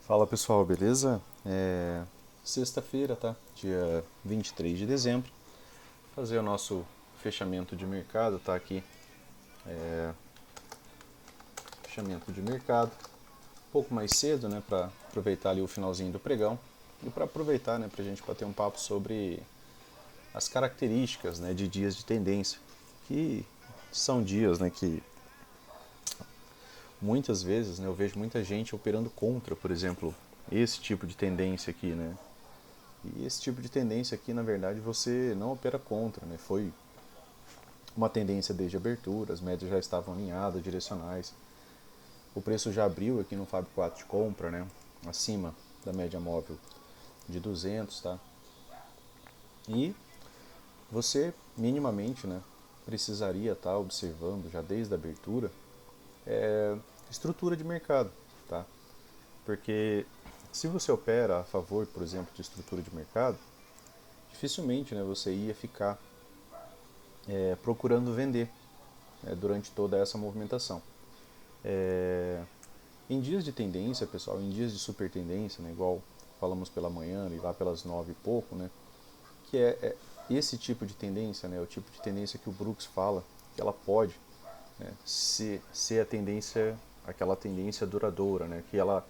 Fala pessoal, beleza? Sexta-feira, tá? Dia 23 de dezembro. Fazer o nosso fechamento de mercado, tá aqui. Fechamento de mercado. Um pouco mais cedo, né? Para aproveitar ali o finalzinho do pregão. E para aproveitar, né? Pra gente bater um papo sobre as características, né? De dias de tendência. Que são dias, né? Que muitas vezes, né? Eu vejo muita gente operando contra, por exemplo, esse tipo de tendência aqui, né? E esse tipo de tendência aqui, na verdade, você não opera contra, né? Foi uma tendência desde a abertura, as médias já estavam alinhadas, direcionais. O preço já abriu aqui no Fab 4 de compra, né? Acima da média móvel de 200, tá? E você minimamente, né, precisaria estar observando já desde a abertura estrutura de mercado, tá? Porque se você opera a favor, por exemplo, de estrutura de mercado, dificilmente, né, você ia ficar procurando vender, né, durante toda essa movimentação. É, Em dias de tendência, pessoal, em dias de super tendência, né, igual falamos pela manhã e lá pelas 9 e pouco, né, que é esse tipo de tendência, né, o tipo de tendência que o Brooks fala, que ela pode, né, ser a tendência, aquela tendência duradoura, né, que ela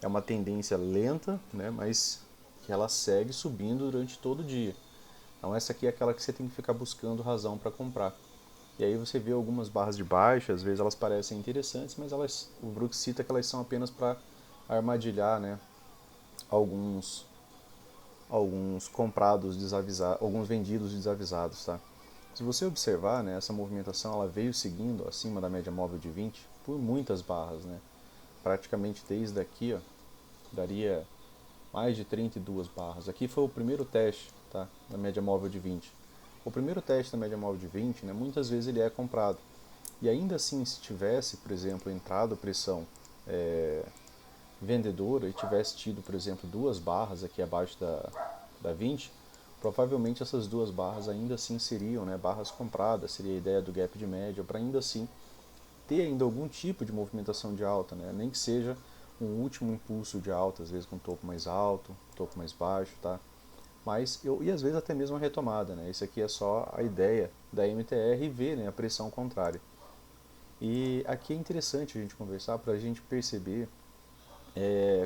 é uma tendência lenta, né, mas que ela segue subindo durante todo o dia. Então essa aqui é aquela que você tem que ficar buscando razão para comprar. E aí você vê algumas barras de baixa, às vezes elas parecem interessantes, mas o Brooks cita que elas são apenas para armadilhar, né, alguns alguns comprados desavisados, alguns vendidos desavisados, tá? Se você observar, né, essa movimentação ela veio seguindo acima da média móvel de 20 por muitas barras, né? Praticamente desde aqui, ó, daria mais de 32 barras. Aqui foi o primeiro teste, tá, da média móvel de 20. O primeiro teste da média móvel de 20, né, muitas vezes ele é comprado. E ainda assim, se tivesse, por exemplo, entrado pressão é, vendedora e tivesse tido, por exemplo, duas barras aqui abaixo da 20, provavelmente essas duas barras ainda assim seriam, né, barras compradas, seria a ideia do gap de média, para ainda assim ter ainda algum tipo de movimentação de alta, né, nem que seja um último impulso de alta, às vezes com topo mais alto, topo mais baixo, tá? E às vezes até mesmo a retomada, né? Isso aqui é só a ideia da MTR e ver, né, a pressão contrária. E aqui é interessante a gente conversar para a gente perceber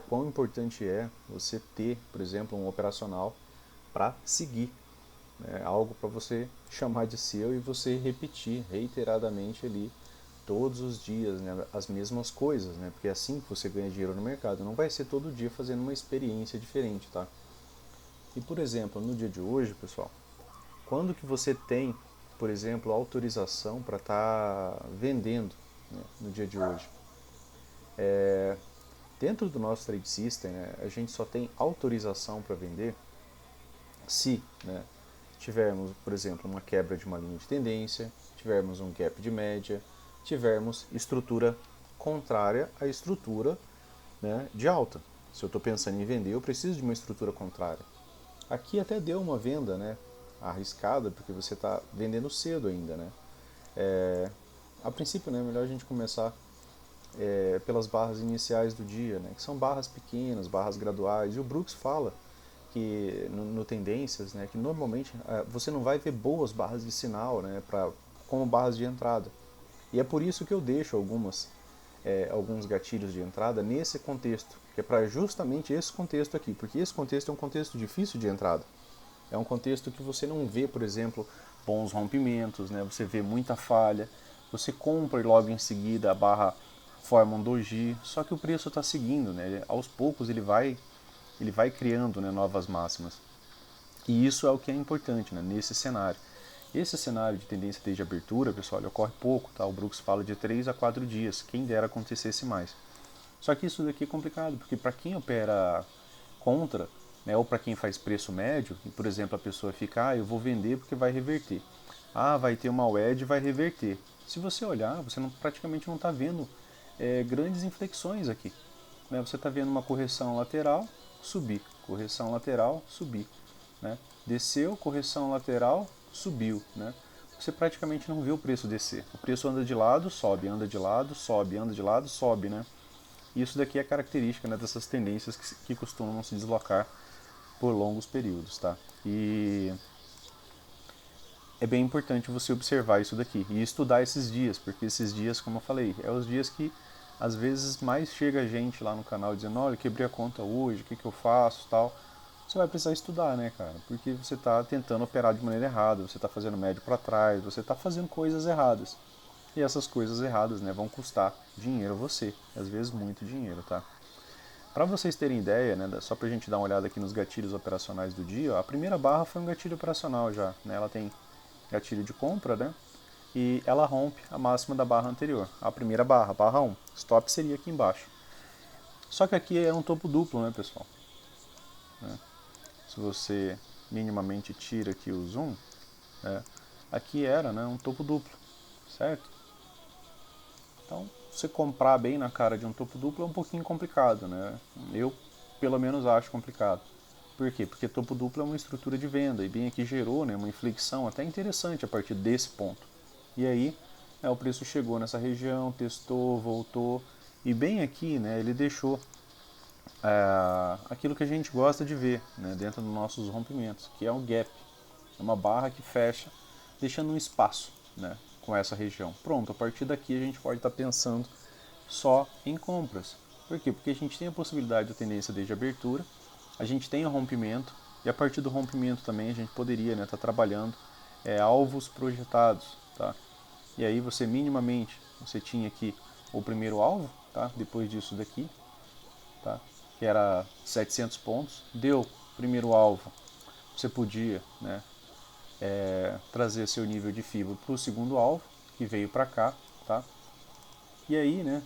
quão importante é você ter, por exemplo, um operacional para seguir, né? Algo para você chamar de seu e você repetir reiteradamente ali todos os dias, né? As mesmas coisas, né? Porque é assim que você ganha dinheiro no mercado. Não vai ser todo dia fazendo uma experiência diferente, tá? E por exemplo, no dia de hoje, pessoal, quando que você tem, por exemplo, autorização para estar vendendo, né, no dia de hoje? Dentro do nosso trade system, né, a gente só tem autorização para vender se, né, tivermos, por exemplo, uma quebra de uma linha de tendência, tivermos um gap de média, tivermos estrutura contrária à estrutura, né, de alta. Se eu estou pensando em vender, eu preciso de uma estrutura contrária. Aqui até deu uma venda, né, arriscada, porque você está vendendo cedo ainda, né? A princípio, né, é melhor a gente começar pelas barras iniciais do dia, né, que são barras pequenas, barras graduais. E o Brooks fala que no Tendências, né, que normalmente você não vai ver boas barras de sinal, né, como barras de entrada. E é por isso que eu deixo alguns gatilhos de entrada nesse contexto, que é para justamente esse contexto aqui, porque esse contexto é um contexto difícil de entrada. É um contexto que você não vê, por exemplo, bons rompimentos, né? Você vê muita falha, você compra e logo em seguida a barra forma um doji, só que o preço está seguindo, né? Aos poucos ele vai criando, né, novas máximas. E isso é o que é importante, né, nesse cenário. Esse cenário de tendência desde abertura, pessoal, ele ocorre pouco, tá? O Brooks fala de 3 a 4 dias, quem dera acontecesse mais. Só que isso daqui é complicado, porque para quem opera contra, né, ou para quem faz preço médio, e por exemplo a pessoa fica, eu vou vender porque vai reverter. Ah, vai ter uma wedge e vai reverter. Se você olhar, você praticamente não está vendo grandes inflexões aqui. Né? Você está vendo uma correção lateral, subir, correção lateral, subir. Né? Desceu, correção lateral, subiu. Né? Você praticamente não vê o preço descer. O preço anda de lado, sobe, anda de lado, sobe, anda de lado, sobe. Né? E isso daqui é característica, né, dessas tendências que costumam se deslocar por longos períodos, tá? E é bem importante você observar isso daqui e estudar esses dias, porque esses dias, como eu falei, é os dias que às vezes mais chega gente lá no canal dizendo, olha, quebrei a conta hoje, o que eu faço, tal. Você vai precisar estudar, né, cara? Porque você está tentando operar de maneira errada, você está fazendo médio para trás, você está fazendo coisas erradas. E essas coisas erradas, né, vão custar dinheiro a você, às vezes muito dinheiro, tá? Para vocês terem ideia, né, só para a gente dar uma olhada aqui nos gatilhos operacionais do dia, ó, a primeira barra foi um gatilho operacional já, né? Ela tem gatilho de compra, né? E ela rompe a máxima da barra anterior. A primeira barra, barra 1. Stop seria aqui embaixo. Só que aqui é um topo duplo, né, pessoal? Né? Se você minimamente tira aqui o zoom, aqui era, né, um topo duplo, certo? Então, você comprar bem na cara de um topo duplo é um pouquinho complicado, né? Eu, pelo menos, acho complicado. Por quê? Porque topo duplo é uma estrutura de venda e bem aqui gerou, né, uma inflexão até interessante a partir desse ponto. E aí, o preço chegou nessa região, testou, voltou e bem aqui, né, ele deixou aquilo que a gente gosta de ver, né, dentro dos nossos rompimentos, que é um gap, é uma barra que fecha, deixando um espaço, né, com essa região. Pronto, a partir daqui a gente pode estar pensando só em compras. Por quê? Porque a gente tem a possibilidade da tendência desde a abertura, a gente tem o rompimento, e a partir do rompimento também a gente poderia estar trabalhando alvos projetados. Tá? E aí você minimamente, você tinha aqui o primeiro alvo, tá? Depois disso daqui, tá? Que era 700 pontos, deu o primeiro alvo, você podia, né, trazer seu nível de fibra para o segundo alvo, que veio para cá, tá? E aí, né,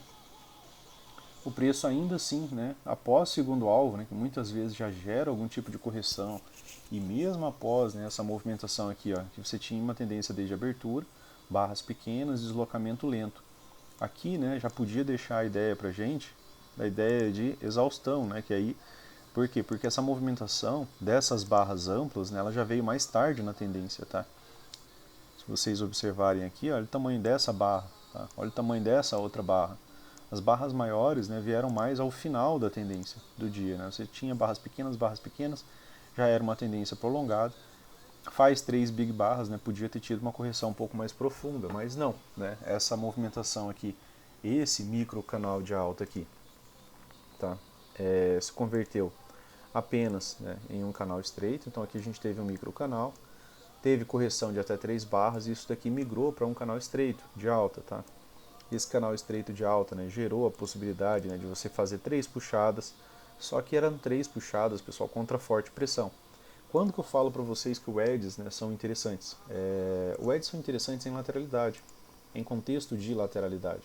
o preço ainda assim, né, após o segundo alvo, né, que muitas vezes já gera algum tipo de correção, e mesmo após, né, essa movimentação aqui, ó, que você tinha uma tendência desde a abertura, barras pequenas, deslocamento lento. Aqui, né, já podia deixar a ideia para gente, da ideia de exaustão, né, que aí, por quê? Porque essa movimentação dessas barras amplas, né, ela já veio mais tarde na tendência, tá? Se vocês observarem aqui, olha o tamanho dessa barra, tá? Olha o tamanho dessa outra barra. As barras maiores, né, vieram mais ao final da tendência do dia, né? Você tinha barras pequenas, já era uma tendência prolongada. Faz 3 big barras, né, podia ter tido uma correção um pouco mais profunda, mas não, né? Essa movimentação aqui, esse micro canal de alta aqui, tá? Se converteu apenas, né, em um canal estreito. Então aqui a gente teve um micro canal, teve correção de até 3 barras e isso daqui migrou para um canal estreito de alta, tá? Esse canal estreito de alta, né, gerou a possibilidade, né, de você fazer 3 puxadas, só que eram 3 puxadas, pessoal, contra forte pressão. Quando que eu falo para vocês que o edges, né, são interessantes? O edges são interessantes em lateralidade, em contexto de lateralidade.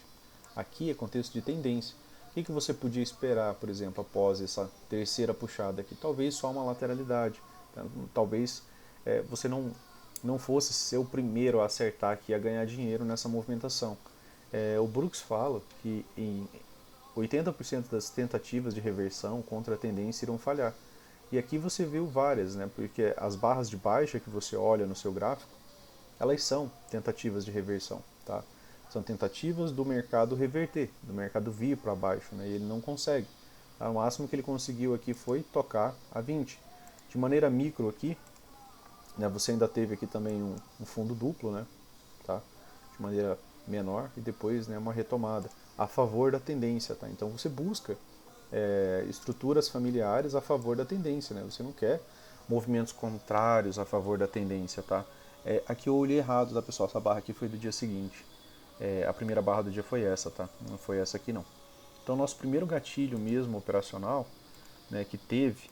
Aqui é contexto de tendência. O que você podia esperar, por exemplo, após essa terceira puxada aqui? Talvez só uma lateralidade. Tá? Talvez você não fosse ser o primeiro a acertar aqui, a ganhar dinheiro nessa movimentação. O Brooks fala que em 80% das tentativas de reversão contra a tendência irão falhar. E aqui você viu várias, né? Porque as barras de baixa que você olha no seu gráfico, elas são tentativas de reversão, tá? São tentativas do mercado reverter, do mercado vir para baixo, né? E ele não consegue. Tá? O máximo que ele conseguiu aqui foi tocar a 20. De maneira micro aqui, né? Você ainda teve aqui também um fundo duplo, né? Tá? De maneira menor e depois, né, uma retomada a favor da tendência, tá? Então você busca estruturas familiares a favor da tendência, né? Você não quer movimentos contrários a favor da tendência, tá? Aqui eu olhei errado, tá, pessoal? Essa barra aqui foi do dia seguinte. A primeira barra do dia foi essa, tá? Não foi essa aqui, não. Então, nosso primeiro gatilho mesmo operacional, né, que teve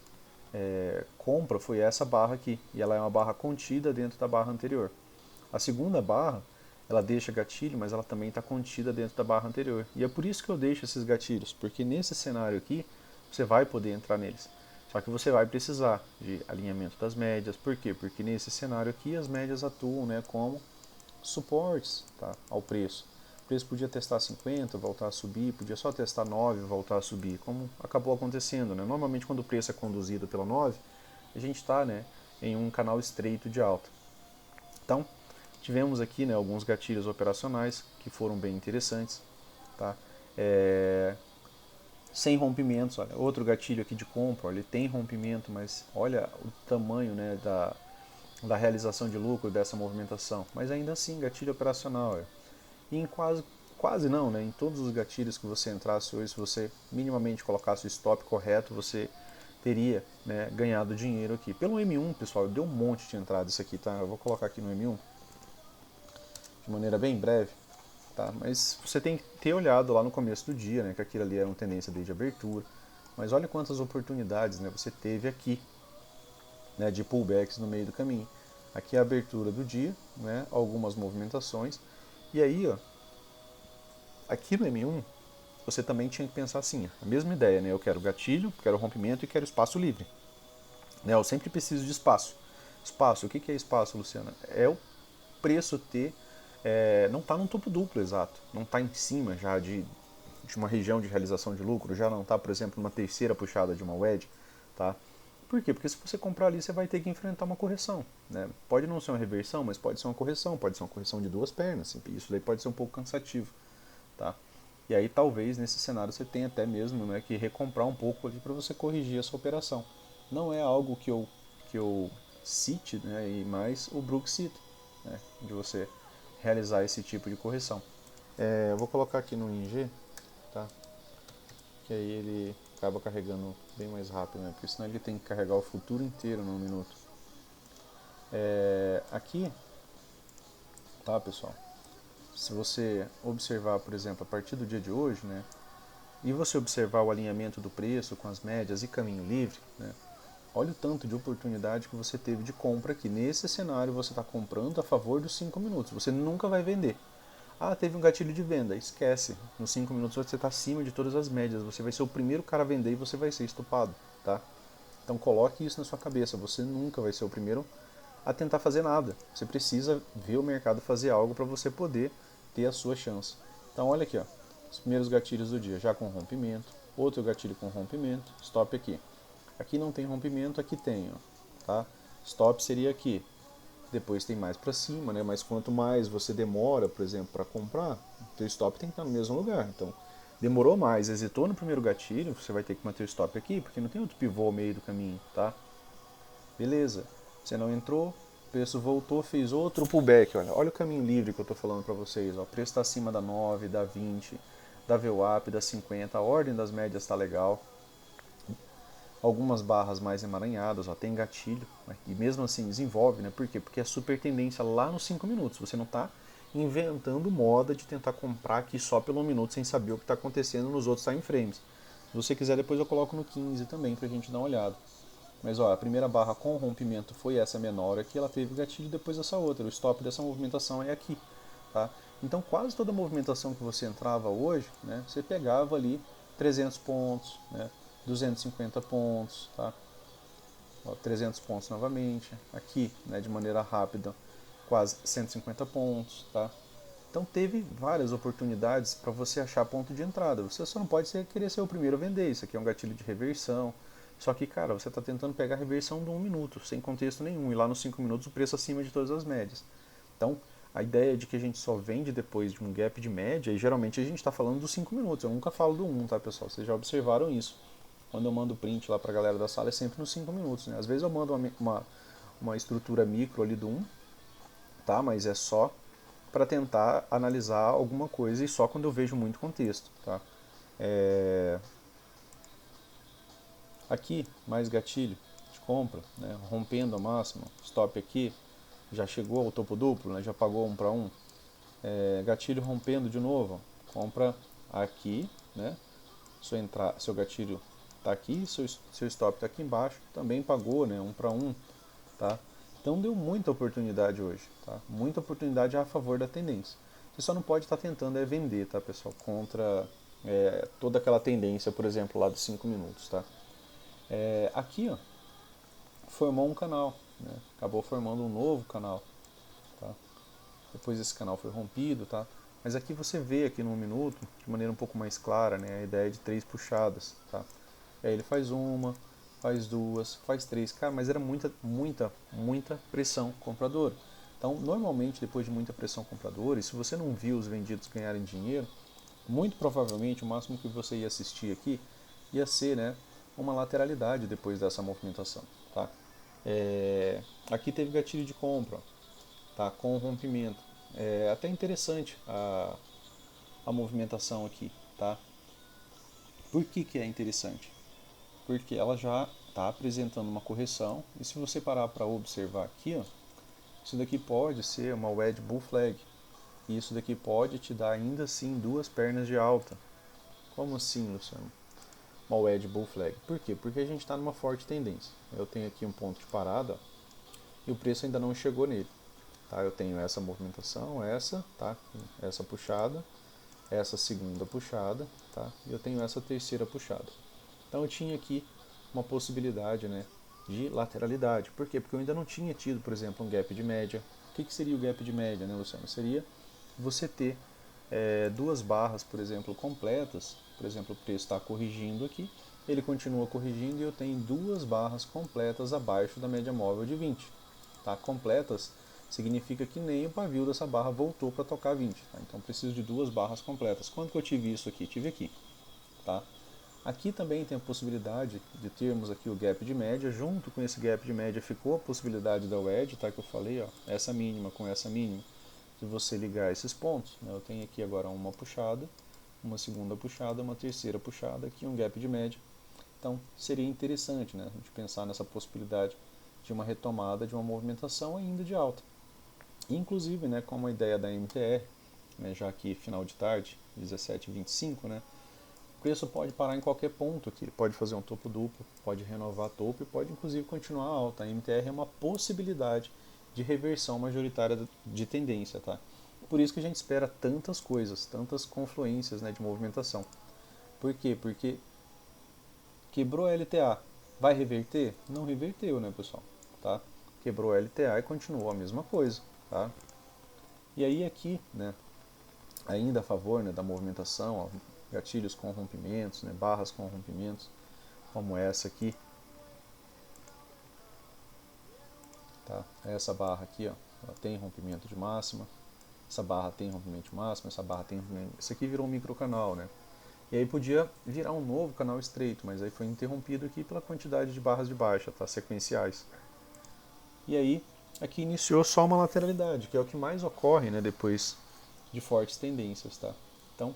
compra foi essa barra aqui. E ela é uma barra contida dentro da barra anterior. A segunda barra, ela deixa gatilho, mas ela também está contida dentro da barra anterior. E é por isso que eu deixo esses gatilhos, porque nesse cenário aqui, você vai poder entrar neles. Só que você vai precisar de alinhamento das médias. Por quê? Porque nesse cenário aqui, as médias atuam, né, como suportes, tá, ao preço. O preço podia testar 50, voltar a subir, podia só testar 9 e voltar a subir, como acabou acontecendo, né? Normalmente quando o preço é conduzido pela 9, a gente está, né, em um canal estreito de alta. Então, tivemos aqui, né, alguns gatilhos operacionais que foram bem interessantes. Tá? sem rompimentos. Olha, outro gatilho aqui de compra, ele tem rompimento, mas olha o tamanho, né, da realização de lucro dessa movimentação. Mas ainda assim, gatilho operacional. E em quase não, né, em todos os gatilhos que você entrasse hoje, se você minimamente colocasse o stop correto, você teria, né, ganhado dinheiro aqui. Pelo M1, pessoal, deu um monte de entrada isso aqui, tá? Eu vou colocar aqui no M1 de maneira bem breve. Tá? Mas você tem que ter olhado lá no começo do dia, né, que aquilo ali era uma tendência desde a abertura. Mas olha quantas oportunidades, né, você teve aqui, né, de pullbacks no meio do caminho. Aqui é a abertura do dia, né, algumas movimentações. E aí, ó, aqui no M1, você também tinha que pensar assim, a mesma ideia, né, eu quero gatilho, quero rompimento e quero espaço livre. Né, eu sempre preciso de espaço. Espaço, o que é espaço, Luciana? É o preço ter não está num topo duplo exato, não está em cima já de uma região de realização de lucro, já não está, por exemplo, numa terceira puxada de uma wedge, tá? Por quê? Porque se você comprar ali, você vai ter que enfrentar uma correção, né? Pode não ser uma reversão, mas pode ser uma correção de duas pernas, isso daí pode ser um pouco cansativo, tá? E aí talvez nesse cenário você tenha até mesmo, né, que recomprar um pouco ali para você corrigir essa operação. Não é algo que eu cite, né, e mais o Brooks cita, né, de você realizar esse tipo de correção. Eu vou colocar aqui no ING, tá? Que aí ele acaba carregando bem mais rápido, né? Porque senão ele tem que carregar o futuro inteiro num minuto. Aqui, tá, pessoal? Se você observar, por exemplo, a partir do dia de hoje, né? E você observar o alinhamento do preço com as médias e caminho livre, né? Olha o tanto de oportunidade que você teve de compra aqui. Nesse cenário você está comprando a favor dos 5 minutos. Você nunca vai vender. Ah, teve um gatilho de venda. Esquece. Nos 5 minutos você está acima de todas as médias. Você vai ser o primeiro cara a vender e você vai ser estupado, tá? Então coloque isso na sua cabeça. Você nunca vai ser o primeiro a tentar fazer nada. Você precisa ver o mercado fazer algo para você poder ter a sua chance. Então olha aqui, ó. Os primeiros gatilhos do dia já com rompimento. Outro gatilho com rompimento. Stop aqui. Aqui não tem rompimento, aqui tem, ó, tá? Stop seria aqui. Depois tem mais para cima, né? Mas quanto mais você demora, por exemplo, para comprar, o teu stop tem que estar no mesmo lugar. Então, demorou mais, hesitou no primeiro gatilho, você vai ter que manter o stop aqui, porque não tem outro pivô ao meio do caminho, tá? Beleza. Você não entrou, o preço voltou, fez outro pullback, olha o caminho livre que eu estou falando para vocês, ó. O preço está acima da 9, da 20, da VWAP, da 50, a ordem das médias está legal. Algumas barras mais emaranhadas, ó, tem gatilho, né, e mesmo assim desenvolve, né? Por quê? Porque é super tendência lá nos 5 minutos. Você não está inventando moda de tentar comprar aqui só pelo 1 minuto sem saber o que está acontecendo nos outros time frames. Se você quiser, depois eu coloco no 15 também para a gente dar uma olhada. Mas ó, a primeira barra com rompimento foi essa menor aqui, ela teve gatilho depois dessa outra. O stop dessa movimentação é aqui, tá? Então quase toda movimentação que você entrava hoje, né, você pegava ali 300 pontos, né, 250 pontos, tá? Ó, 300 pontos novamente, aqui, né, de maneira rápida, quase 150 pontos, tá? Então teve várias oportunidades para você achar ponto de entrada. Você só não pode querer ser o primeiro a vender. Isso aqui é um gatilho de reversão. Só que, cara, você está tentando pegar a reversão de 1 minuto, sem contexto nenhum. E lá nos 5 minutos o preço acima de todas as médias. Então, a ideia de que a gente só vende depois de um gap de média, e geralmente a gente está falando dos 5 minutos. Eu nunca falo do 1, tá, pessoal? Vocês já observaram isso. Quando eu mando print lá para a galera da sala é sempre nos 5 minutos. Né? Às vezes eu mando uma estrutura micro ali do 1, tá? Mas é só para tentar analisar alguma coisa e só quando eu vejo muito contexto. Tá? Aqui, mais gatilho de compra, né? Rompendo a máxima, stop aqui, já chegou ao topo duplo, né? Já pagou 1 para 1. Gatilho rompendo de novo, compra aqui, né? Seu gatilho está aqui, seu stop está aqui embaixo, também pagou, né? 1 para 1, tá? Então deu muita oportunidade hoje, tá? Muita oportunidade a favor da tendência. Você só não pode estar tentando vender, tá, pessoal? Contra toda aquela tendência, por exemplo, lá dos 5 minutos, tá? Aqui, ó, formou um canal, né? Acabou formando um novo canal, tá? Depois esse canal foi rompido, tá? Mas aqui você vê aqui no 1 minuto, de maneira um pouco mais clara, né, a ideia de 3 puxadas, tá? E aí ele faz uma, faz duas, faz três, cara, mas era muita pressão compradora. Então, normalmente, depois de muita pressão compradora, e se você não viu os vendidos ganharem dinheiro, muito provavelmente o máximo que você ia assistir aqui ia ser, né, uma lateralidade depois dessa movimentação, tá? Aqui teve gatilho de compra, tá, com rompimento. É até interessante a movimentação aqui, tá? Por que que é interessante? Porque ela já está apresentando uma correção, e se você parar para observar aqui, ó, isso daqui pode ser uma wedge bull flag, e isso daqui pode te dar ainda assim duas pernas de alta. Como assim, Luciano? Uma wedge bull flag. Por quê? Porque a gente está numa forte tendência. Eu tenho aqui um ponto de parada, ó, e o preço ainda não chegou nele. Tá? Eu tenho essa movimentação, tá? Essa puxada, essa segunda puxada, tá? E eu tenho essa terceira puxada. Então eu tinha aqui uma possibilidade, né, de lateralidade. Por quê? Porque eu ainda não tinha tido, por exemplo, um gap de média. O que seria o gap de média, né, Luciano? Seria você ter duas barras, por exemplo, completas. Por exemplo, o preço está corrigindo aqui, ele continua corrigindo e eu tenho duas barras completas abaixo da média móvel de 20. Tá? Completas significa que nem o pavio dessa barra voltou para tocar 20. Tá? Então preciso de duas barras completas. Quando que eu tive isso aqui? Tive aqui. Tá? Aqui também tem a possibilidade de termos aqui o gap de média. Junto com esse gap de média ficou a possibilidade da wedge, tá? Que eu falei, ó, essa mínima com essa mínima, de você ligar esses pontos. Né? Eu tenho aqui agora uma puxada, uma segunda puxada, uma terceira puxada, aqui um gap de média. Então seria interessante, né, a gente pensar nessa possibilidade de uma retomada de uma movimentação ainda de alta. Inclusive, né, como a ideia da MTR, né, já que final de tarde, 17h25, né, o preço pode parar em qualquer ponto aqui, pode fazer um topo duplo, pode renovar topo e pode inclusive continuar alta. A MTR é uma possibilidade de reversão majoritária de tendência, tá? Por isso que a gente espera tantas coisas, tantas confluências, né, de movimentação. Por quê? Porque quebrou a LTA, vai reverter? Não reverteu, né, pessoal? Tá? Quebrou a LTA e continuou a mesma coisa, tá? E aí aqui, né, ainda a favor, né, da movimentação, ó, gatilhos com rompimentos, né, barras com rompimentos, como essa aqui, tá? Essa barra aqui, ó, ela tem rompimento de máxima, essa barra tem rompimento de máxima, essa barra tem rompimento. Isso aqui virou um microcanal, né? E aí podia virar um novo canal estreito, mas aí foi interrompido aqui pela quantidade de barras de baixa, tá? Sequenciais. E aí aqui iniciou só uma lateralidade, que é o que mais ocorre, né, depois de fortes tendências, tá? Então,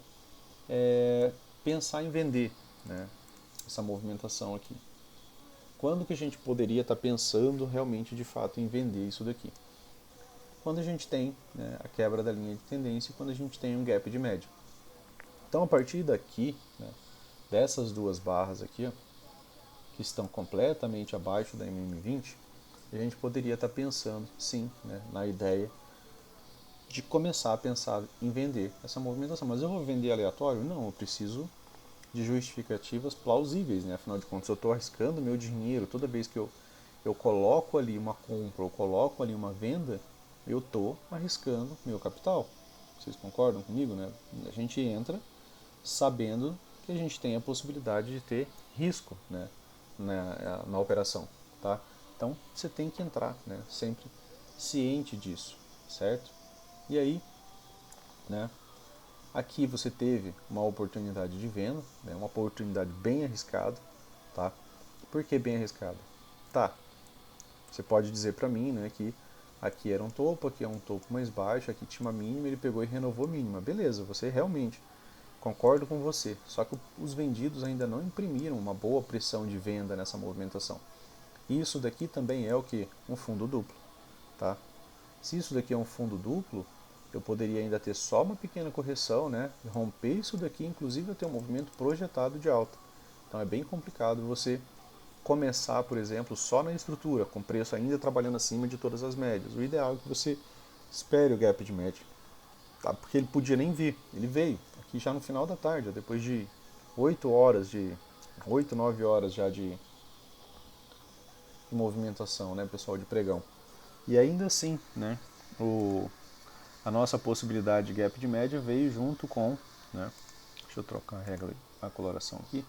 pensar em vender, né, essa movimentação aqui. Quando que a gente poderia estar pensando realmente de fato em vender isso daqui? Quando a gente tem, né, a quebra da linha de tendência e quando a gente tem um gap de média. Então a partir daqui, né, dessas duas barras aqui, ó, que estão completamente abaixo da MM20, a gente poderia estar pensando sim, né, na ideia de começar a pensar em vender essa movimentação. Mas eu vou vender aleatório? Não, eu preciso de justificativas plausíveis, né? Afinal de contas, eu estou arriscando meu dinheiro toda vez que eu coloco ali uma compra ou coloco ali uma venda, eu estou arriscando meu capital. Vocês concordam comigo, né? A gente entra sabendo que a gente tem a possibilidade de ter risco, né, na operação, tá? Então você tem que entrar, né, sempre ciente disso, certo? E aí, né, aqui você teve uma oportunidade de venda, né, uma oportunidade bem arriscada, tá? Por que bem arriscada? Tá, você pode dizer para mim, né, que aqui era um topo, aqui é um topo mais baixo, aqui tinha uma mínima, ele pegou e renovou a mínima. Beleza, você realmente, concordo com você, só que os vendidos ainda não imprimiram uma boa pressão de venda nessa movimentação. Isso daqui também é o que? Um fundo duplo, tá? Se isso daqui é um fundo duplo, eu poderia ainda ter só uma pequena correção, né? Romper isso daqui, inclusive eu ter um movimento projetado de alta. Então é bem complicado você começar, por exemplo, só na estrutura, com preço ainda trabalhando acima de todas as médias. O ideal é que você espere o gap de média, tá? Porque ele podia nem vir, ele veio aqui já no final da tarde, depois de 8 horas, 9 horas já de movimentação, né, pessoal, de pregão. E ainda assim, né, a nossa possibilidade de gap de média veio junto com, né, deixa eu trocar a regra, a coloração aqui,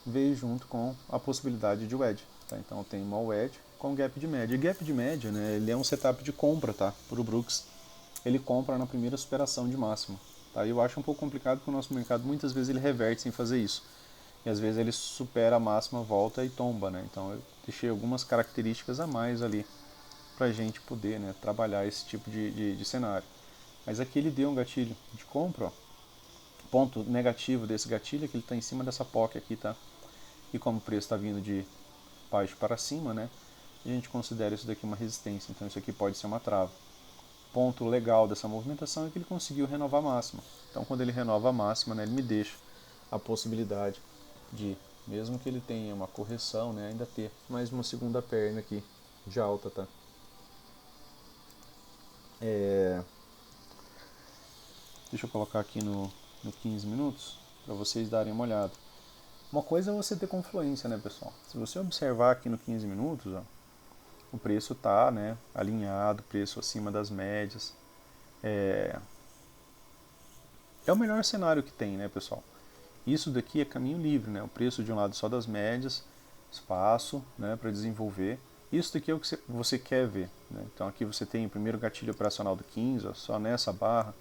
veio junto com a possibilidade de wedge, tá? Então tem uma wedge com gap de média. E gap de média, né, ele é um setup de compra, tá, para o Brooks. Ele compra na primeira superação de máximo, tá? E eu acho um pouco complicado porque o nosso mercado muitas vezes ele reverte sem fazer isso. e às vezes ele supera a máxima, volta e tomba, né? Então eu deixei algumas características a mais ali para a gente poder, né, trabalhar esse tipo de cenário. Mas aqui ele deu um gatilho de compra, ó. Ponto negativo desse gatilho é que ele está em cima dessa POC aqui, tá? E como o preço está vindo de baixo para cima, né, a gente considera isso daqui uma resistência, então isso aqui pode ser uma trava. Ponto legal dessa movimentação é que ele conseguiu renovar a máxima. Então quando ele renova a máxima, né, ele me deixa a possibilidade de, mesmo que ele tenha uma correção, né, ainda ter mais uma segunda perna aqui de alta, tá? Deixa eu colocar aqui no 15 minutos para vocês darem uma olhada. Uma coisa é você ter confluência, né, pessoal? Se você observar aqui no 15 minutos, ó, o preço está, né, alinhado, preço acima das médias. É o melhor cenário que tem, né, pessoal? Isso daqui é caminho livre, né? O preço de um lado só das médias, espaço, né, para desenvolver. Isso daqui é o que você quer ver, né? Então aqui você tem o primeiro gatilho operacional do 15, ó, só nessa barra.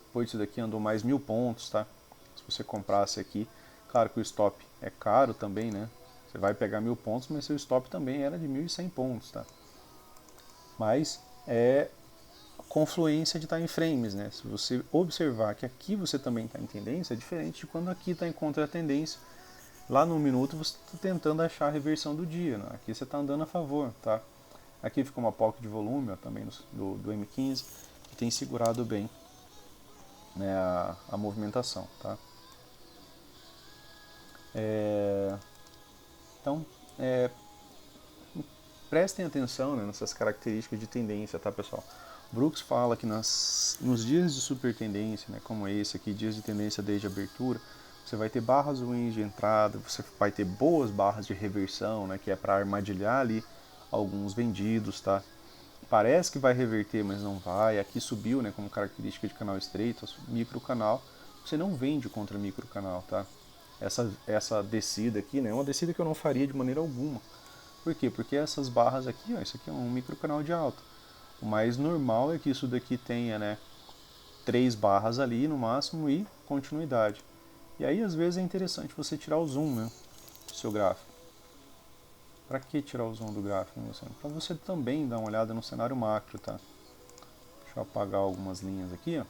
Depois disso daqui andou mais 1000 pontos, tá? Se você comprasse aqui, claro que o stop é caro também, né? Você vai pegar 1000 pontos, mas seu stop também era de 1100 pontos, tá? Mas é confluência de time frames, né? Se você observar que aqui você também está em tendência, é diferente de quando aqui está em contra-tendência. Lá no minuto você está tentando achar a reversão do dia, né? Aqui você está andando a favor, tá? Aqui fica uma pocket de volume, ó, também do M15, que tem segurado bem, né, a movimentação, tá? Então, prestem atenção, né, nessas características de tendência, tá, pessoal? Brooks fala que nos dias de super tendência, né, como esse aqui, dias de tendência desde a abertura, você vai ter barras ruins de entrada, você vai ter boas barras de reversão, né, que é para armadilhar ali alguns vendidos, tá? Parece que vai reverter, mas não vai. Aqui subiu, né, como característica de canal estreito, micro canal. Você não vende contra micro canal, tá? Essa descida aqui, né, é uma descida que eu não faria de maneira alguma. Por quê? Porque essas barras aqui, ó, isso aqui é um micro canal de alta. O mais normal é que isso daqui tenha, né, 3 barras ali no máximo e continuidade. E aí às vezes é interessante você tirar o zoom, né, do seu gráfico. Para que tirar o zoom do gráfico? Para você também dar uma olhada no cenário macro, tá? Deixa eu apagar algumas linhas aqui, ó.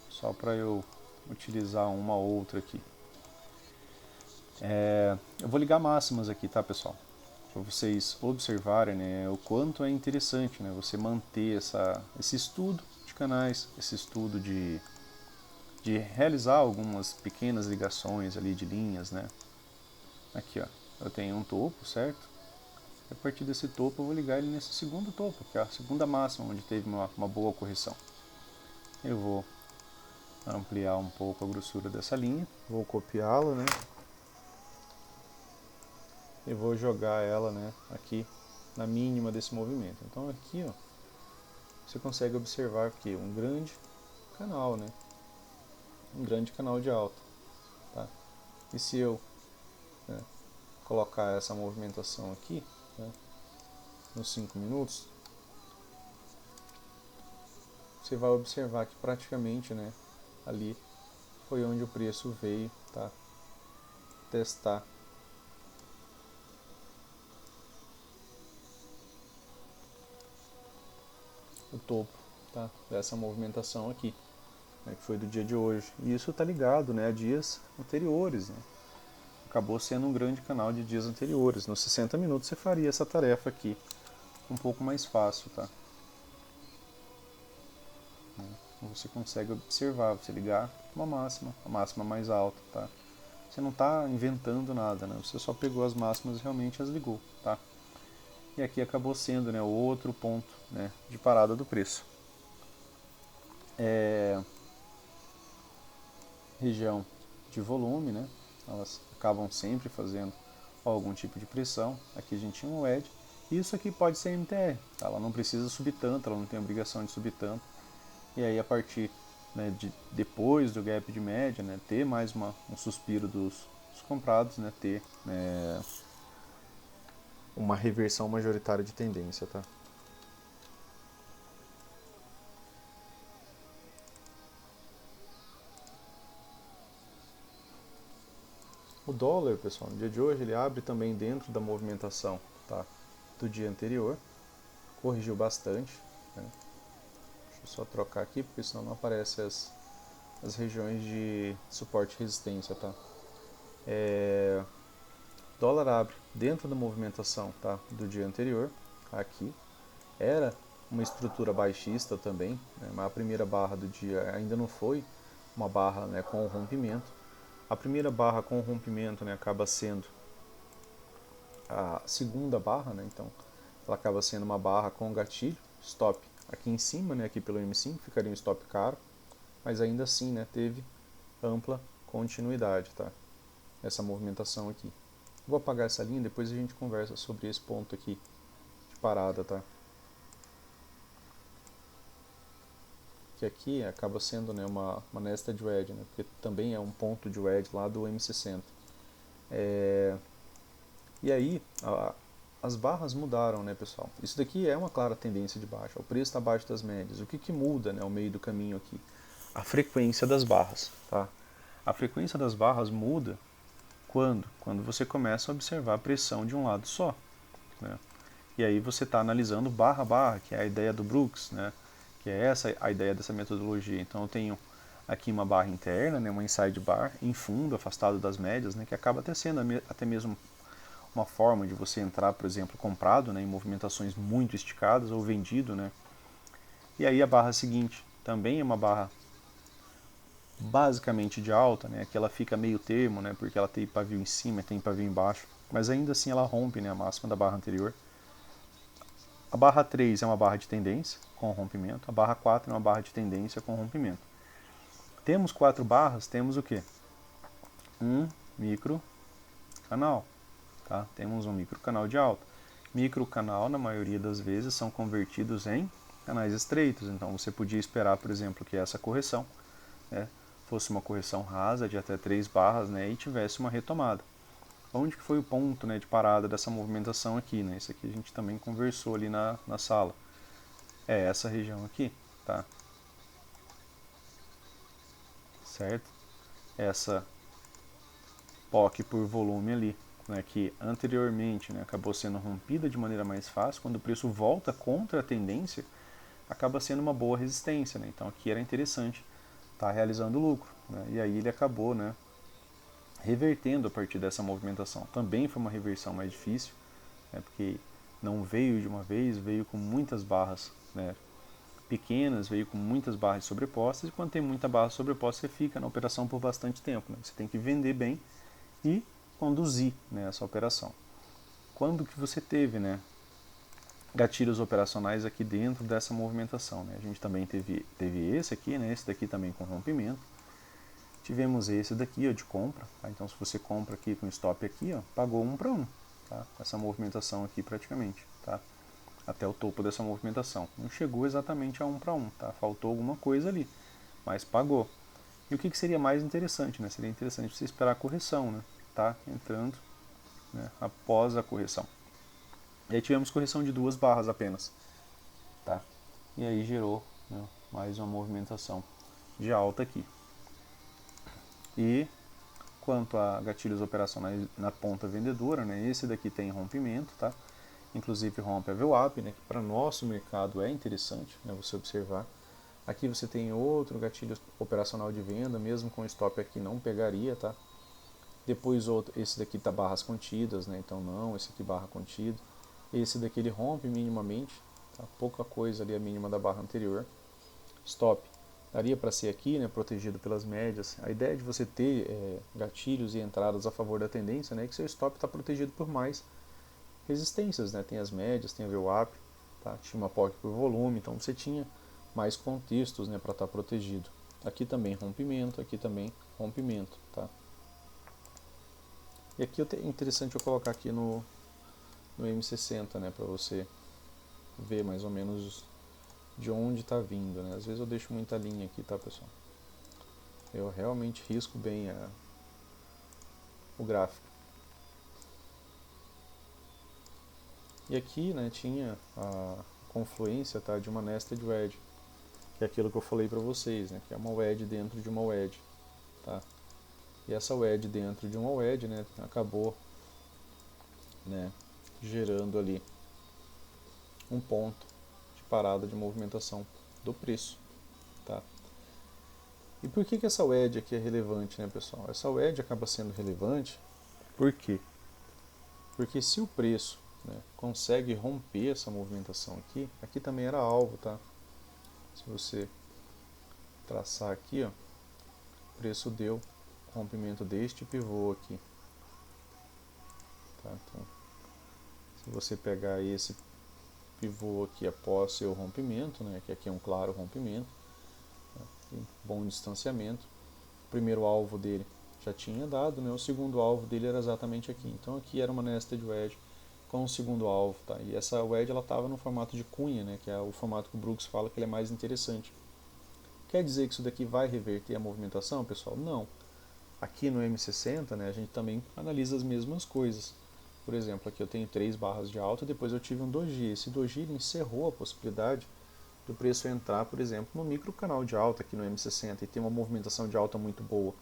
Só para eu utilizar uma outra aqui. Eu vou ligar máximas aqui, tá, pessoal? Para vocês observarem, né, o quanto é interessante, né, você manter esse estudo de canais, esse estudo de realizar algumas pequenas ligações ali de linhas, né? Aqui, ó, eu tenho um topo, certo? E a partir desse topo eu vou ligar ele nesse segundo topo, que é a segunda máxima, onde teve uma boa correção. Eu vou ampliar um pouco a grossura dessa linha, vou copiá-la, né? E vou jogar ela, né, aqui na mínima desse movimento. Então aqui, ó, você consegue observar que um grande canal, né? Um grande canal de alta, tá? E se eu, né, colocar essa movimentação aqui, né, nos 5 minutos, você vai observar que praticamente, né, ali foi onde o preço veio, tá, testar o topo, tá, dessa movimentação aqui, né, que foi do dia de hoje. E isso está ligado, né, a dias anteriores, né? Acabou sendo um grande canal de dias anteriores. Nos 60 minutos você faria essa tarefa aqui um pouco mais fácil, tá? Você consegue observar, você ligar uma máxima, a máxima mais alta, tá? Você não está inventando nada, né? Você só pegou as máximas e realmente as ligou, tá? E aqui acabou sendo, né, o outro ponto, né, de parada do preço. Região de volume, né? Elas acabam sempre fazendo algum tipo de pressão. Aqui a gente tinha um wedge. Isso aqui pode ser MTR, tá? Ela não precisa subir tanto, ela não tem obrigação de subir tanto. E aí a partir, né, de depois do gap de média, né, ter mais um suspiro dos comprados, né, ter, né, uma reversão majoritária de tendência, tá? O dólar, pessoal, no dia de hoje ele abre também dentro da movimentação, tá, do dia anterior, corrigiu bastante, né? Deixa eu só trocar aqui porque senão não aparece as regiões de suporte e resistência, tá? Dólar abre dentro da movimentação, tá, do dia anterior, aqui, era uma estrutura baixista também, né, mas a primeira barra do dia ainda não foi uma barra, né, com rompimento. A primeira barra com rompimento, né, acaba sendo a segunda barra, né, então ela acaba sendo uma barra com gatilho, stop aqui em cima, né, aqui pelo M5, ficaria um stop caro, mas ainda assim, né, teve ampla continuidade, tá? Essa movimentação aqui. Vou apagar essa linha, depois a gente conversa sobre esse ponto aqui de parada, tá? Que aqui acaba sendo, né, uma nested wedge, né, porque também é um ponto de wedge lá do M60. E aí, as barras mudaram, né, pessoal? Isso daqui é uma clara tendência de baixa. O preço está abaixo das médias. O que muda, né, ao meio do caminho aqui? A frequência das barras, tá? A frequência das barras muda quando? Quando você começa a observar a pressão de um lado só, né? E aí você está analisando barra a barra, que é a ideia do Brooks, né? Que é essa a ideia dessa metodologia. Então eu tenho aqui uma barra interna, né, uma inside bar, em fundo, afastado das médias, né, que acaba até sendo até mesmo uma forma de você entrar, por exemplo, comprado, né, em movimentações muito esticadas ou vendido, né. E aí a barra seguinte também é uma barra basicamente de alta, né, que ela fica meio termo, né, porque ela tem pavio em cima, tem pavio embaixo, mas ainda assim ela rompe, né, a máxima da barra anterior. A barra 3 é uma barra de tendência com rompimento, a barra 4 é uma barra de tendência com rompimento. Temos 4 barras, temos o que? Um micro canal, tá? Temos um micro canal de alta. Micro canal, na maioria das vezes, são convertidos em canais estreitos, então você podia esperar, por exemplo, que essa correção, né, fosse uma correção rasa de até 3 barras, né, e tivesse uma retomada. Onde que foi o ponto, né, de parada dessa movimentação aqui, né? Isso aqui a gente também conversou ali na sala. É essa região aqui, tá? Certo? Essa POC por volume ali, né, que anteriormente, né, acabou sendo rompida de maneira mais fácil, quando o preço volta contra a tendência, acaba sendo uma boa resistência, né? Então aqui era interessante estar realizando lucro, né? E aí ele acabou, né, revertendo a partir dessa movimentação. Também foi uma reversão mais difícil, né, porque não veio de uma vez, veio com muitas barras, né, pequenas, veio com muitas barras sobrepostas, e quando tem muita barra sobreposta, você fica na operação por bastante tempo, né? Você tem que vender bem e conduzir, né, essa operação. Quando que você teve, né, gatilhos operacionais aqui dentro dessa movimentação, né? A gente também teve esse aqui, né, esse daqui também com rompimento. Tivemos esse daqui, ó, de compra, tá? Então se você compra aqui com stop aqui, ó, pagou 1 para 1, tá? Essa movimentação aqui praticamente, tá? Até o topo dessa movimentação. Não chegou exatamente a 1 para 1, tá? Faltou alguma coisa ali, mas pagou. E o que seria mais interessante, né? Seria interessante você esperar a correção, né? Tá entrando, né, após a correção. E aí tivemos correção de 2 barras apenas, tá? E aí gerou, né, mais uma movimentação de alta aqui. E quanto a gatilhos operacionais na ponta vendedora, né, esse daqui tem rompimento, tá? Inclusive rompe a VWAP, né, que para nosso mercado é interessante, né, você observar. Aqui você tem outro gatilho operacional de venda, mesmo com stop aqui não pegaria, tá? Depois outro, esse daqui tá barras contidas, né? Então não, esse aqui barra contido. Esse daqui ele rompe minimamente, tá? Pouca coisa ali a mínima da barra anterior. Stop daria para ser aqui, né? Protegido pelas médias. A ideia de você ter gatilhos e entradas a favor da tendência, né? É que seu stop está protegido por mais resistências, né? Tem as médias, tem a VWAP, tá? Tinha uma POC por volume, então você tinha mais contextos, né? Para estar protegido. Aqui também rompimento, aqui também rompimento, tá? E aqui é interessante eu colocar aqui no M60, né, para você ver mais ou menos de onde está vindo, né? Às vezes eu deixo muita linha aqui, tá, pessoal? Eu realmente risco bem o gráfico. E aqui, né, tinha a confluência, tá, de uma nested wedge, que é aquilo que eu falei para vocês, né, que é uma wedge dentro de uma wedge, tá? E essa wedge dentro de uma wedge, né, acabou, né, gerando ali um ponto de parada de movimentação do preço, tá? E por que essa wedge aqui é relevante, né, pessoal? Essa wedge acaba sendo relevante, por quê? Porque se o preço, né, consegue romper essa movimentação aqui, aqui também era alvo, tá? Se você traçar aqui, ó, o preço deu rompimento deste pivô aqui, tá? Então, se você pegar esse pivô aqui após seu rompimento, né, que aqui é um claro rompimento, tá? Tem bom distanciamento, o primeiro alvo dele já tinha dado, né, o segundo alvo dele era exatamente aqui, então aqui era uma nested wedge com o segundo alvo, tá? E essa wedge ela estava no formato de cunha, né, que é o formato que o Brooks fala que ele é mais interessante. Quer dizer que isso daqui vai reverter a movimentação, pessoal? Não. Aqui no M60, né, a gente também analisa as mesmas coisas. Por exemplo, aqui eu tenho 3 barras de alta, depois eu tive um doji. Esse doji encerrou a possibilidade do preço entrar, por exemplo, no micro canal de alta aqui no M60 e ter uma movimentação de alta muito boa.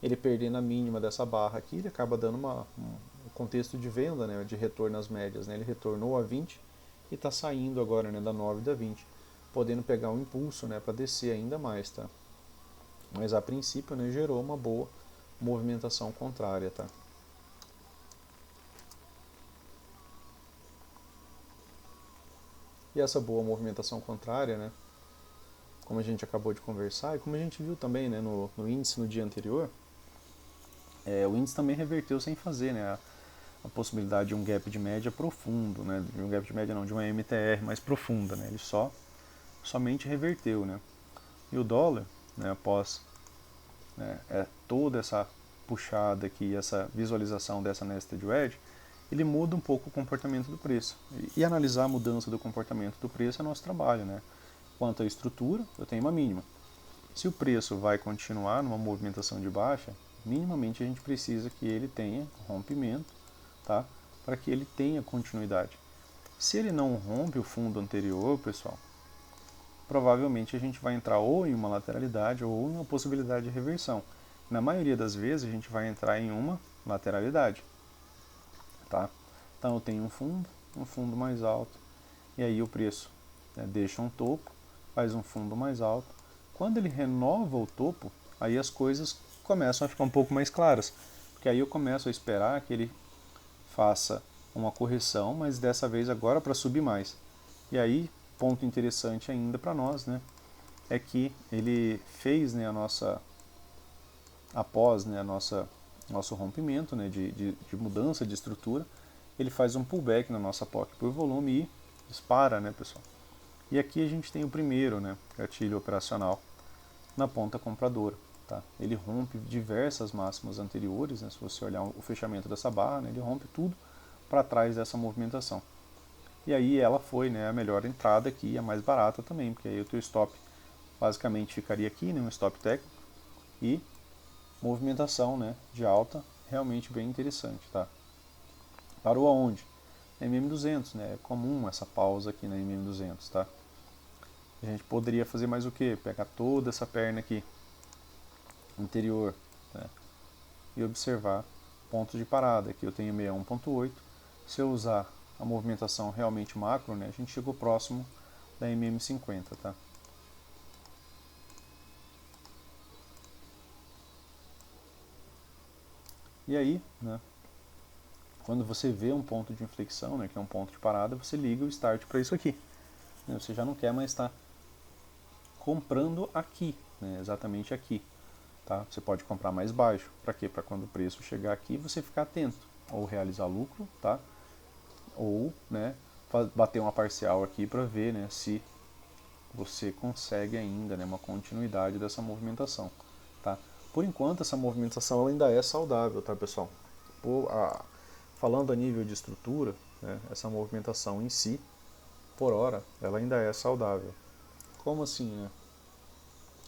Ele perdendo a mínima dessa barra aqui, ele acaba dando um contexto de venda, né, de retorno às médias, né? Ele retornou a 20 e está saindo agora, né, da 9 e da 20, podendo pegar um impulso, né, para descer ainda mais, tá? Mas a princípio, né, gerou uma boa movimentação contrária, tá? E essa boa movimentação contrária, né, como a gente acabou de conversar e como a gente viu também, né, no índice no dia anterior, o índice também reverteu sem fazer, né, a possibilidade de um gap de média profundo, né, de um gap de média não, de uma MTR mais profunda, né, ele somente reverteu, né. E o dólar, né, após, né, toda essa puxada aqui, essa visualização dessa nested wedge, ele muda um pouco o comportamento do preço. E analisar a mudança do comportamento do preço é nosso trabalho, né. Quanto à estrutura, eu tenho uma mínima. Se o preço vai continuar numa movimentação de baixa, minimamente a gente precisa que ele tenha rompimento, tá? Para que ele tenha continuidade. Se ele não rompe o fundo anterior, pessoal, provavelmente a gente vai entrar ou em uma lateralidade ou em uma possibilidade de reversão. Na maioria das vezes a gente vai entrar em uma lateralidade, tá? Então eu tenho um fundo mais alto, e aí o preço, né, deixa um topo, faz um fundo mais alto. Quando ele renova o topo, aí as coisas começam a ficar um pouco mais claras, porque aí eu começo a esperar que ele faça uma correção, mas dessa vez agora para subir mais. E aí, ponto interessante ainda para nós, né, é que ele fez, né, após, né, nosso rompimento, né, de mudança de estrutura, ele faz um pullback na nossa POC por volume e dispara, né, pessoal. E aqui a gente tem o primeiro, né, gatilho operacional na ponta compradora. Tá? Ele rompe diversas máximas anteriores, né, se você olhar o fechamento dessa barra, né, ele rompe tudo para trás dessa movimentação. E aí ela foi, né, a melhor entrada aqui, a mais barata também, porque aí o teu stop basicamente ficaria aqui, né, um stop técnico, e movimentação, né, de alta realmente bem interessante. Tá? Parou aonde? Na MM200, né, é comum essa pausa aqui na MM200. Tá? A gente poderia fazer mais o que? Pegar toda essa perna aqui, anterior, né, e observar pontos de parada. Aqui eu tenho 61.8. Se eu usar a movimentação realmente macro, né, a gente chegou próximo da MM50. Tá? E aí, né, quando você vê um ponto de inflexão, né, que é um ponto de parada, você liga o start para isso aqui. Você já não quer mais estar comprando aqui, né, exatamente aqui. Tá? Você pode comprar mais baixo. Para quê? Para quando o preço chegar aqui, você ficar atento. Ou realizar lucro, tá? Ou, né, bater uma parcial aqui para ver, né, se você consegue ainda, né, uma continuidade dessa movimentação. Tá? Por enquanto, essa movimentação ela ainda é saudável, tá, pessoal? Falando a nível de estrutura, né, essa movimentação em si, por hora, ela ainda é saudável. Como assim, né?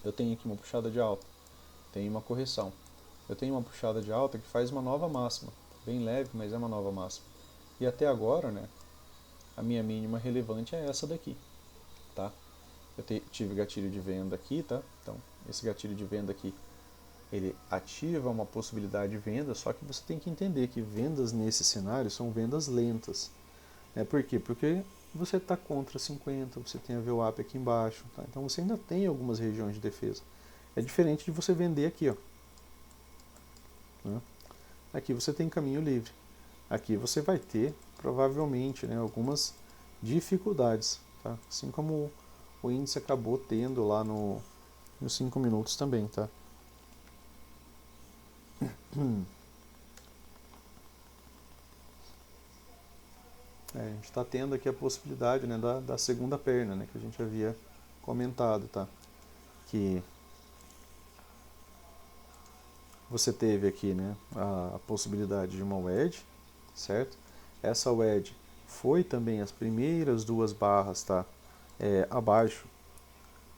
Eu tenho aqui uma puxada de alta, tenho uma correção. Eu tenho uma puxada de alta que faz uma nova máxima, bem leve, mas é uma nova máxima. E até agora, né, a minha mínima relevante é essa daqui, tá? Eu tive gatilho de venda aqui, tá? Então, esse gatilho de venda aqui, ele ativa uma possibilidade de venda, só que você tem que entender que vendas nesse cenário são vendas lentas. Por quê? Porque você está contra 50, você tem a VWAP aqui embaixo, tá? Então você ainda tem algumas regiões de defesa. É diferente de você vender aqui, ó. Né? Aqui você tem caminho livre. Aqui você vai ter, provavelmente, né, algumas dificuldades, tá? Assim como o índice acabou tendo lá nos 5 minutos também, tá? A gente está tendo aqui a possibilidade, né, da segunda perna, né, que a gente havia comentado, tá? Que você teve aqui, né, a possibilidade de uma wedge, certo? Essa wedge foi também as primeiras duas barras, tá? Abaixo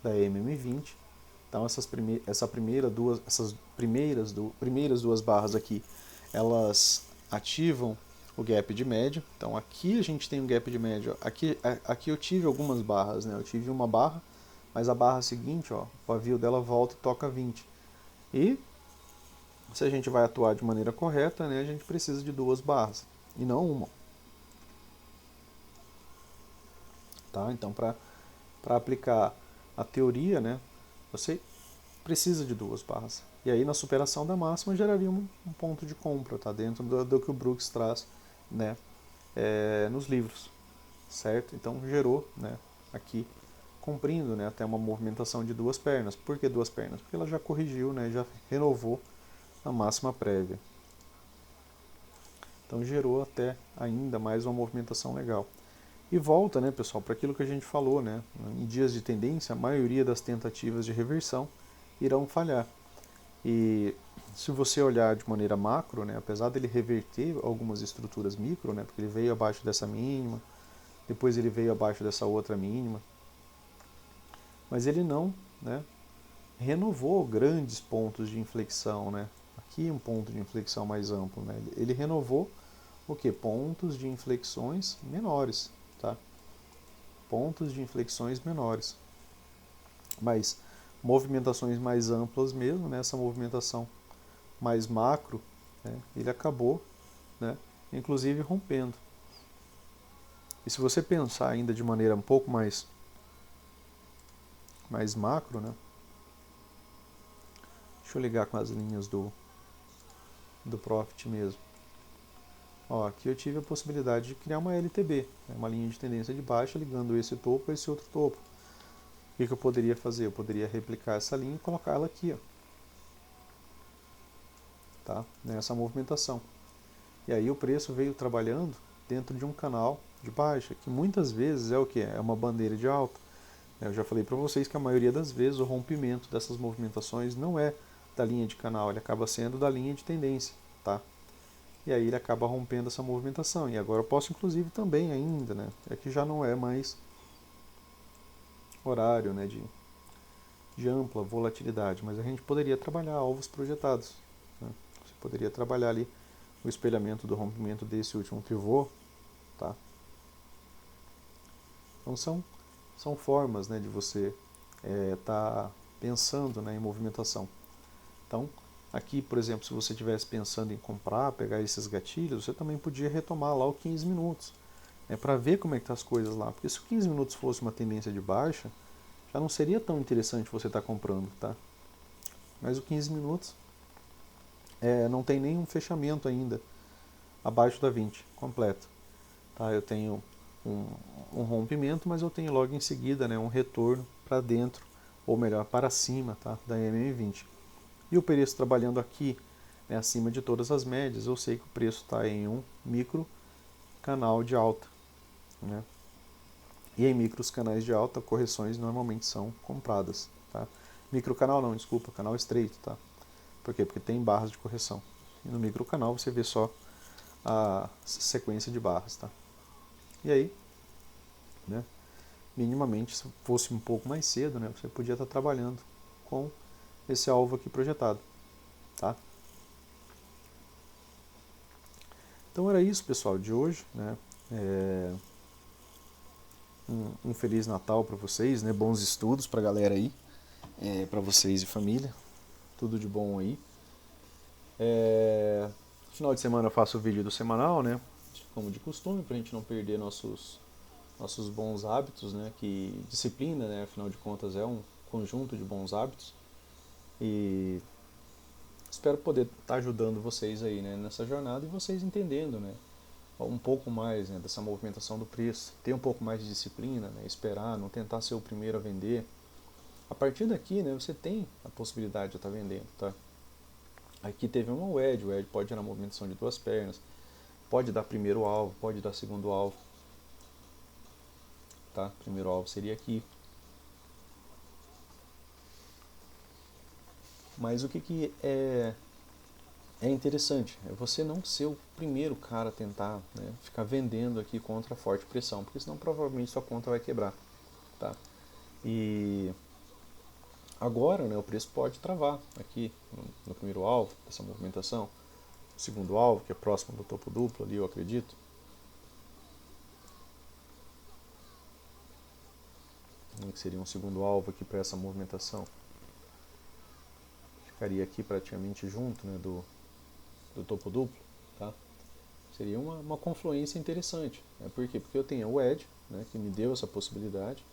da MM20. Então essas primeiras duas barras aqui, elas ativam o gap de médio. Então aqui a gente tem um gap de médio. Aqui eu tive algumas barras, né? Eu tive uma barra, mas a barra seguinte, ó, o pavio dela volta e toca 20. E se a gente vai atuar de maneira correta, né, a gente precisa de duas barras e não uma. Tá? Então para aplicar a teoria, né, você precisa de duas barras. E aí na superação da máxima geraria um ponto de compra, tá? Dentro do que o Brooks traz, né, nos livros, certo? Então gerou, né, aqui cumprindo, né, até uma movimentação de duas pernas. Por que duas pernas? Porque ela já corrigiu, né, já renovou a máxima prévia. Então gerou até ainda mais uma movimentação legal. E volta, né, pessoal, para aquilo que a gente falou, né? Em dias de tendência, a maioria das tentativas de reversão irão falhar. E se você olhar de maneira macro, né, apesar dele reverter algumas estruturas micro, né, porque ele veio abaixo dessa mínima, depois ele veio abaixo dessa outra mínima, mas ele não, né, renovou grandes pontos de inflexão, né? Aqui um ponto de inflexão mais amplo, né? Ele renovou o que? Pontos de inflexões menores, tá? Pontos de inflexões menores. Mas movimentações mais amplas mesmo, né? Essa movimentação mais macro, né? Ele acabou, né, inclusive rompendo. E se você pensar ainda de maneira um pouco mais macro, né? Deixa eu ligar com as linhas do Profit mesmo. Ó, aqui eu tive a possibilidade de criar uma LTB, né, uma linha de tendência de baixa ligando esse topo a esse outro topo. O que eu poderia fazer? Eu poderia replicar essa linha e colocar ela aqui, ó, tá? Nessa movimentação. E aí o preço veio trabalhando dentro de um canal de baixa, que muitas vezes é o que? É uma bandeira de alta. Eu já falei para vocês que a maioria das vezes o rompimento dessas movimentações não é da linha de canal, ele acaba sendo da linha de tendência, tá? E aí ele acaba rompendo essa movimentação. E agora eu posso inclusive também ainda, né? É que já não é mais horário, né, de ampla volatilidade, mas a gente poderia trabalhar alvos projetados, né? Você poderia trabalhar ali o espelhamento do rompimento desse último pivô, tá? Então são formas, né, de você tá pensando, né, em movimentação. Então aqui, por exemplo, se você estivesse pensando em comprar, pegar esses gatilhos, você também podia retomar lá o 15 minutos, para ver como é que tá as coisas lá. Porque se o 15 minutos fosse uma tendência de baixa, já não seria tão interessante você estar comprando, tá? Mas o 15 minutos não tem nenhum fechamento ainda abaixo da 20 completo, tá? Eu tenho um rompimento, mas eu tenho logo em seguida, né, um retorno para dentro, ou melhor, para cima, tá, da MM20. E o preço trabalhando aqui, né, acima de todas as médias, eu sei que o preço está em um micro canal de alta, né? E em micros canais de alta, correções normalmente são compradas, tá? Micro canal não, desculpa, canal estreito, tá? Por quê? Porque tem barras de correção. E no micro canal você vê só a sequência de barras, tá? E aí, né, minimamente, se fosse um pouco mais cedo, né, você podia estar trabalhando com esse alvo aqui projetado, tá? Então era isso, pessoal, de hoje, né? Um Feliz Natal para vocês, né? Bons estudos para a galera aí, para vocês e família. Tudo de bom aí. Final de semana eu faço o vídeo do semanal, né? Como de costume, pra gente não perder nossos bons hábitos, né? Que disciplina, né? Afinal de contas é um conjunto de bons hábitos. E espero poder estar ajudando vocês aí, né, nessa jornada e vocês entendendo, né, um pouco mais, né, dessa movimentação do preço, ter um pouco mais de disciplina, né, esperar, não tentar ser o primeiro a vender. A partir daqui, né, você tem a possibilidade de estar vendendo, tá? Aqui teve uma wedge, o wedge pode gerar movimentação de duas pernas, pode dar primeiro alvo, pode dar segundo alvo, tá? Primeiro alvo seria aqui. Mas o que é interessante, é você não ser o primeiro cara a tentar, né, ficar vendendo aqui contra a forte pressão, porque senão provavelmente sua conta vai quebrar, tá? E agora, né, o preço pode travar aqui no primeiro alvo dessa movimentação, o segundo alvo, que é próximo do topo duplo ali, eu acredito. Que seria um segundo alvo aqui para essa movimentação. Ficaria aqui praticamente junto, né, do topo duplo, tá? Seria uma confluência interessante. Né? Por quê? Porque eu tenho o edge, né, que me deu essa possibilidade,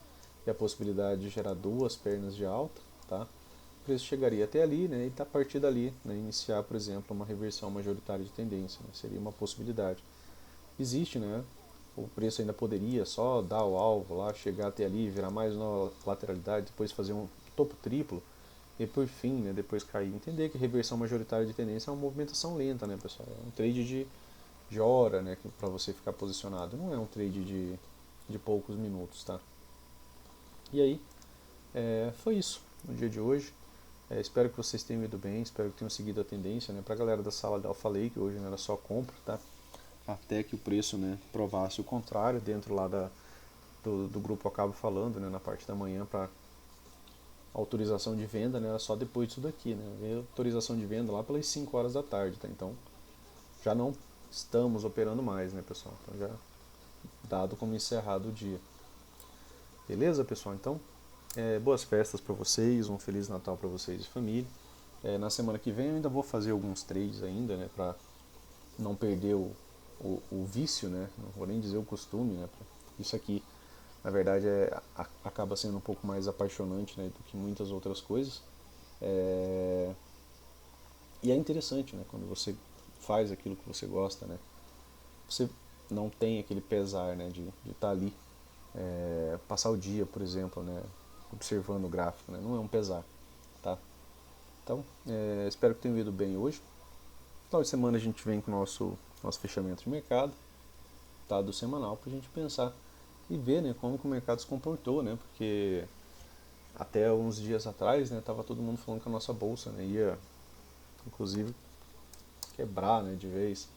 e a possibilidade de gerar duas pernas de alta, tá? O preço chegaria até ali, né, e a partir dali, né, iniciar, por exemplo, uma reversão majoritária de tendência, né? Seria uma possibilidade. Existe, né? O preço ainda poderia só dar o alvo lá, chegar até ali, virar mais uma lateralidade, depois fazer um topo triplo, e por fim, né, depois cair. Entender que reversão majoritária de tendência é uma movimentação lenta, né, pessoal? É um trade de hora, né, para você ficar posicionado. Não é um trade de poucos minutos, tá? E aí, foi isso no dia de hoje. Espero que vocês tenham ido bem, espero que tenham seguido a tendência, né? Pra galera da sala da Alpha Lake, hoje não era só compra, tá? Até que o preço, né, provasse o contrário, dentro lá do grupo eu acabo falando, né, na parte da manhã, para autorização de venda, né, era só depois disso daqui, né? Veio autorização de venda lá pelas 5 horas da tarde, tá? Então, já não estamos operando mais, né, pessoal? Então, já dado como encerrado o dia. Beleza, pessoal? Então, boas festas para vocês, um Feliz Natal para vocês e família. Na semana que vem eu ainda vou fazer alguns trades ainda, né, para não perder o vício, né? Não vou nem dizer o costume, né? Isso aqui, na verdade, acaba sendo um pouco mais apaixonante, né, do que muitas outras coisas. E é interessante, né? Quando você faz aquilo que você gosta, né? Você não tem aquele pesar, né, de estar ali, passar o dia, por exemplo, né, observando o gráfico, né? Não é um pesar, tá? Então, espero que tenham ido bem hoje. Final de semana a gente vem com o nosso fechamento de mercado, tá, do semanal, para a gente pensar e ver, né, como que o mercado se comportou, né? Porque até uns dias atrás, né, tava todo mundo falando que a nossa bolsa, né, ia, inclusive, quebrar, né, de vez.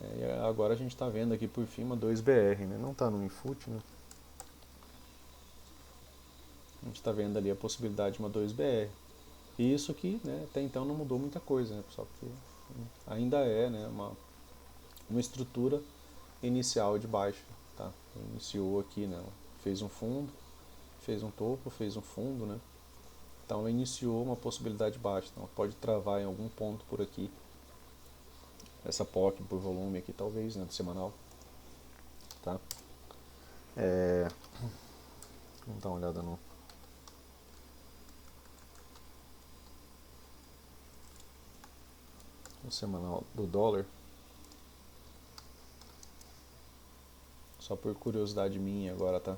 E agora a gente está vendo aqui por fim uma 2BR, né? Não está no Infut, né? A gente está vendo ali a possibilidade de uma 2BR. E isso aqui, né, até então não mudou muita coisa, né, pessoal? Porque ainda é, né, uma estrutura inicial de baixa, tá? Iniciou aqui, né? Fez um fundo, fez um topo, fez um fundo, né? Então ela iniciou uma possibilidade baixa. Então ela pode travar em algum ponto por aqui. Essa POC por volume aqui talvez, né, do semanal, tá? Vamos dar uma olhada no semanal do dólar. Só por curiosidade minha agora, tá?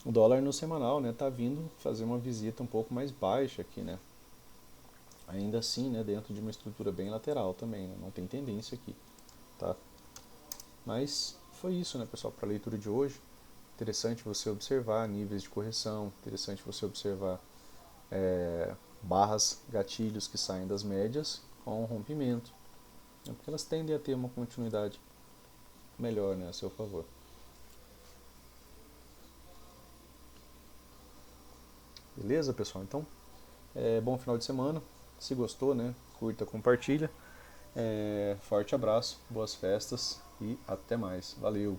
O dólar no semanal, né, tá vindo fazer uma visita um pouco mais baixa aqui, né? Ainda assim, né, dentro de uma estrutura bem lateral também, né? Não tem tendência aqui, tá? Mas foi isso, né, pessoal, para a leitura de hoje. Interessante você observar níveis de correção, interessante você observar barras, gatilhos que saem das médias com rompimento, né, porque elas tendem a ter uma continuidade melhor, né, a seu favor. Beleza, pessoal? Então, bom final de semana. Se gostou, né, curta, compartilha. Forte abraço, boas festas e até mais. Valeu!